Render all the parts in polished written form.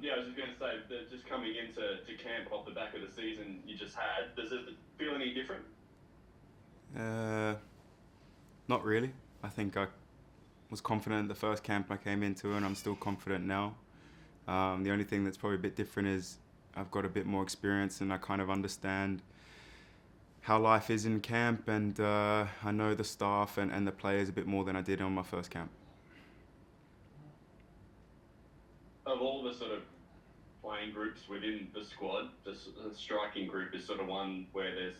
Yeah, I was just going to say that just coming into camp off the back of the season you just had, does it feel any different? Uh, Not really. I think I was confident the first camp I came into, and I'm still confident now. The only thing that's probably a bit different is I've got a bit more experience, and I kind of understand how life is in camp, and I know the staff and the players a bit more than I did on my first camp. Of all the sort of playing groups within the squad, the striking group is sort of one where there's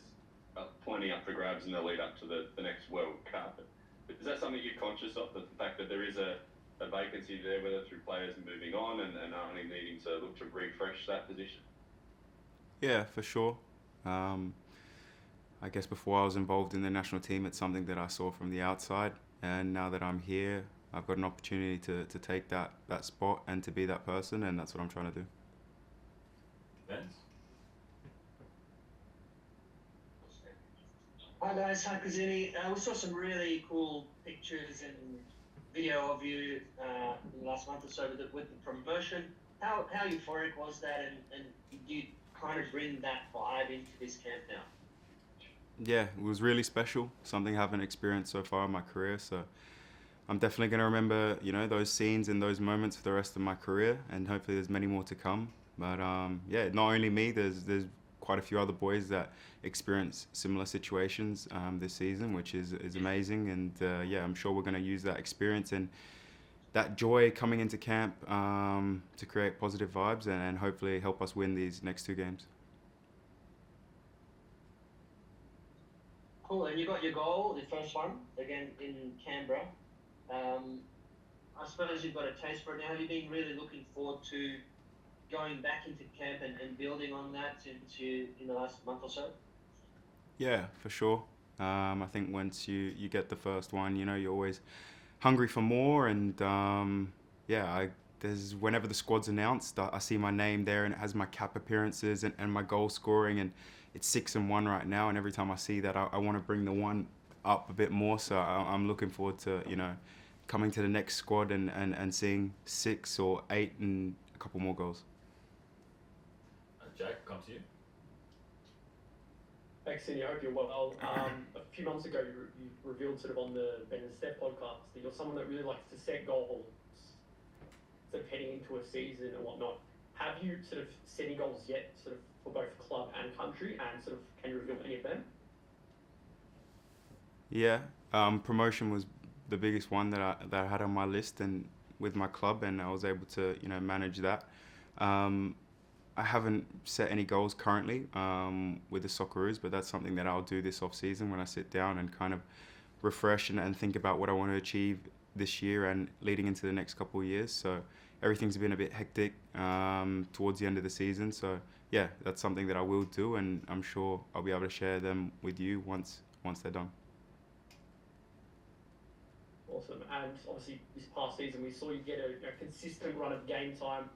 plenty up for grabs in the lead up to the next World Cup. Is that something you're conscious of, the fact that there is a vacancy there, whether through players moving on and only needing to look to refresh that position? Yeah, for sure. Um, I guess before I was involved in the national team, it's something that I saw from the outside, and now that I'm here, I've got an opportunity to take that spot and to be that person, and that's what I'm trying to do. Vince? Hi guys, hi Kusini. We saw some really cool pictures and video of you in the last month or so with the promotion. How euphoric was that, and do you kind of bring that vibe into this camp now? Yeah, it was really special. Something I haven't experienced so far in my career. So I'm definitely going to remember, those scenes and those moments for the rest of my career, and hopefully there's many more to come. But yeah, not only me. There's quite a few other boys that experience similar situations this season, which is amazing. And yeah, I'm sure we're going to use that experience and that joy coming into camp to create positive vibes and hopefully help us win these next two games. Cool, and you got your goal, the first one, again in Canberra. Um, I suppose you've got a taste for it now. Have you been really looking forward to going back into camp and building on that into in the last month or so? Yeah, for sure. I think once you get the first one, you're always hungry for more. And yeah, there's whenever the squad's announced, I see my name there and it has my cap appearances and my goal scoring, and it's 6-1 right now. And every time I see that, I want to bring the one up a bit more. So I'm looking forward to coming to the next squad and seeing 6 or 8 and a couple more goals. Jake, come to you. Thanks, Cindy. I hope you're well. A few months ago, you revealed sort of on the Ben and Steph podcast that you're someone that really likes to set goals, sort of heading into a season and whatnot. Have you sort of set any goals yet, sort of for both club and country, and sort of can you reveal any of them? Yeah, promotion was the biggest one that I had on my list, and with my club, and I was able to manage that. Um, I haven't set any goals currently with the Socceroos, but that's something that I'll do this off season when I sit down and kind of refresh and think about what I want to achieve this year and leading into the next couple of years. So everything's been a bit hectic towards the end of the season. So yeah, that's something that I will do, and I'm sure I'll be able to share them with you once they're done. Awesome. And obviously, this past season, we saw you get a consistent run of game time.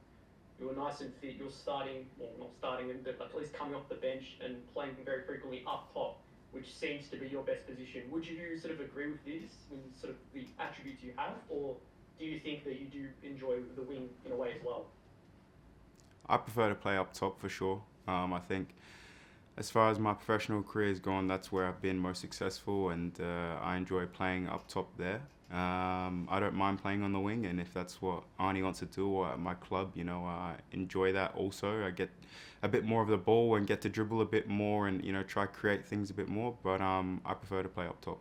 You were nice and fit. You were starting, well, not starting, but at least coming off the bench and playing very frequently up top, which seems to be your best position. Would you sort of agree with this, and sort of the attributes you have, or do you think that you do enjoy the wing in a way as well? I prefer to play up top for sure. I think as far as my professional career has gone, that's where I've been most successful, and I enjoy playing up top there. I don't mind playing on the wing, and if that's what Arnie wants to do, or at my club, I enjoy that also. I get a bit more of the ball and get to dribble a bit more, and try to create things a bit more. But I prefer to play up top.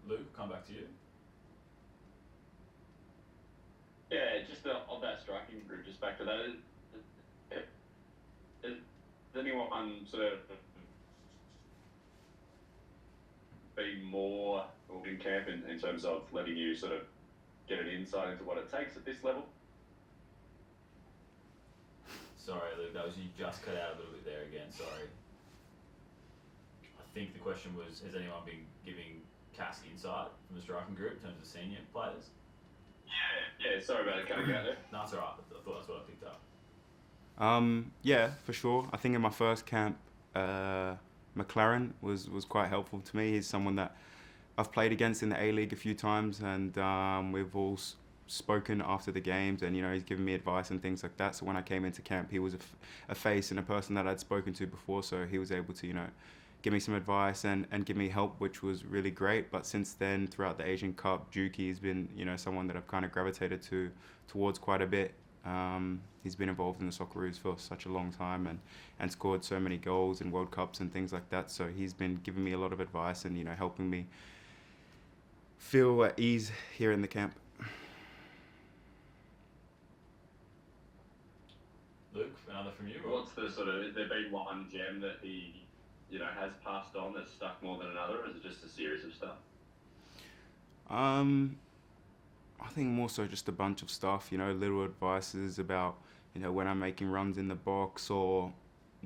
Luke, come back to you. Yeah, just of that striking group, just back to that. Is anyone sort of be more in camp in terms of letting you sort of get an insight into what it takes at this level? Sorry, Luke, that was you just cut out a little bit there again. Sorry. I think the question was, has anyone been giving Cass insight from the striking group in terms of senior players? Yeah, sorry about it cutting out there. No, it's alright. I thought that's what I picked up. Yeah, for sure. I think in my first camp, McLaren was quite helpful to me. He's someone that I've played against in the A League a few times, and we've all spoken after the games, and he's given me advice and things like that. So when I came into camp, he was a face and a person that I'd spoken to before, so he was able to give me some advice and give me help, which was really great. But since then, throughout the Asian Cup, Juki has been someone that I've kind of gravitated towards quite a bit. He's been involved in the Socceroos for such a long time and scored so many goals in World Cups and things like that. So he's been giving me a lot of advice and helping me feel at ease here in the camp. Luke, another from you? What's the sort of, has there been one gem that he, has passed on that's stuck more than another, or is it just a series of stuff? I think more so just a bunch of stuff, little advices about, when I'm making runs in the box, or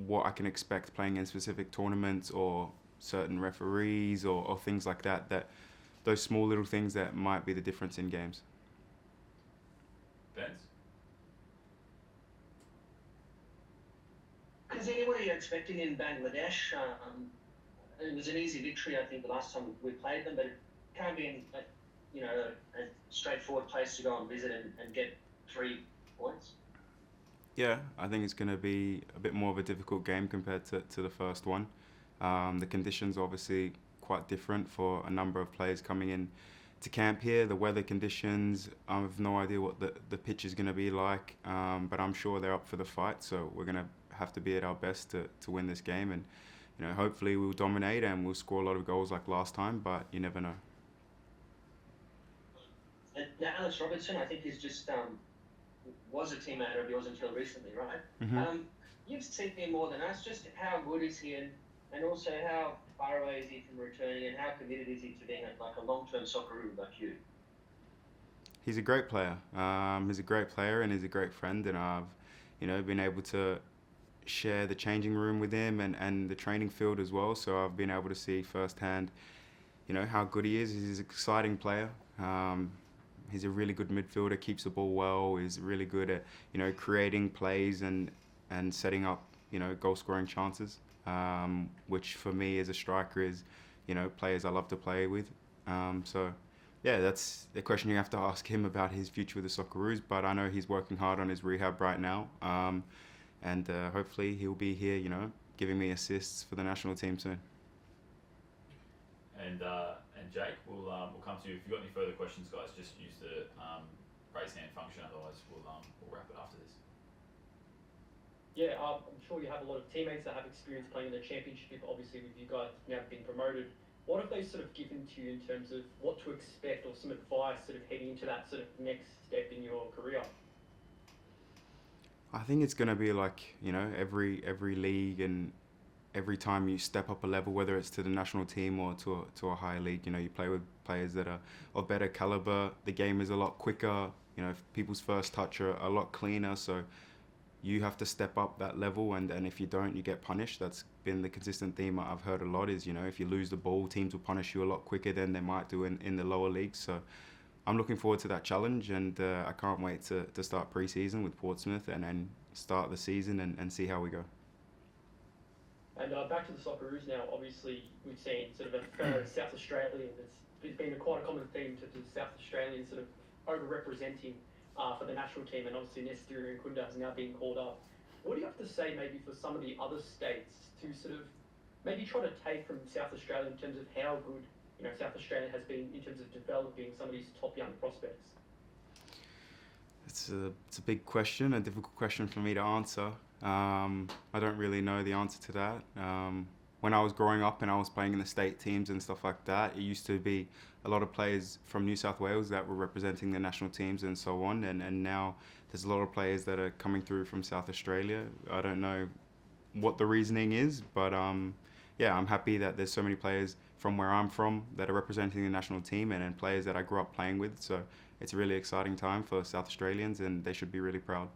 what I can expect playing in specific tournaments, or certain referees, or things like that, those small little things that might be the difference in games. Benz? Kusini, what are you expecting in Bangladesh? It was an easy victory, I think, the last time we played them, but it can't be a straightforward place to go and visit and get 3 points. Yeah, I think it's going to be a bit more of a difficult game compared to the first one. The conditions are obviously quite different for a number of players coming in to camp here. The weather conditions, I have no idea what the pitch is going to be like, but I'm sure they're up for the fight, so we're going to have to be at our best to win this game, and hopefully we'll dominate and we'll score a lot of goals like last time, but you never know. And Alex Robertson, I think, is just was a teammate of yours until recently, right? Mm-hmm. You've seen him more than us. Just how good is he, and also how far away is he from returning, and how committed is he to being a long-term Socceroo like you? He's a great player. He's a great player and he's a great friend, and I've been able to share the changing room with him and the training field as well. So I've been able to see firsthand, how good he is. He's an exciting player. He's a really good midfielder, keeps the ball well, is really good at, creating plays and setting up, goal scoring chances, which for me as a striker is, players I love to play with. So yeah, that's the question you have to ask him about his future with the Socceroos, but I know he's working hard on his rehab right now. And hopefully he'll be here, giving me assists for the national team soon. And Jake, we'll come to you. If you've got any further questions, guys, just use the raise hand function. Otherwise, we'll wrap it after this. Yeah, I'm sure you have a lot of teammates that have experience playing in the championship. Obviously, with you guys now being promoted, what have they sort of given to you in terms of what to expect, or some advice sort of heading into that sort of next step in your career? I think it's going to be like, every league, and every time you step up a level, whether it's to the national team or to a higher league, you play with players that are of better caliber. The game is a lot quicker. People's first touch are a lot cleaner. So you have to step up that level, and if you don't, you get punished. That's been the consistent theme I've heard a lot is, if you lose the ball, teams will punish you a lot quicker than they might do in the lower leagues. So I'm looking forward to that challenge, and I can't wait to start pre-season with Portsmouth and then start the season and see how we go. And back to the Socceroos now. Obviously, we've seen sort of a fellow South Australian. It's been quite a common theme to South Australians sort of over-representing for the national team, and obviously Nestiri and Kunda has now been called up. What do you have to say maybe for some of the other states to sort of maybe try to take from South Australia in terms of how good South Australia has been in terms of developing some of these top young prospects? It's a big question, a difficult question for me to answer. I don't really know the answer to that. When I was growing up and I was playing in the state teams and stuff like that, it used to be a lot of players from New South Wales that were representing the national teams and so on, and now there's a lot of players that are coming through from South Australia. I don't know what the reasoning is, but yeah, I'm happy that there's so many players from where I'm from that are representing the national team, and players that I grew up playing with. So it's a really exciting time for South Australians, and they should be really proud.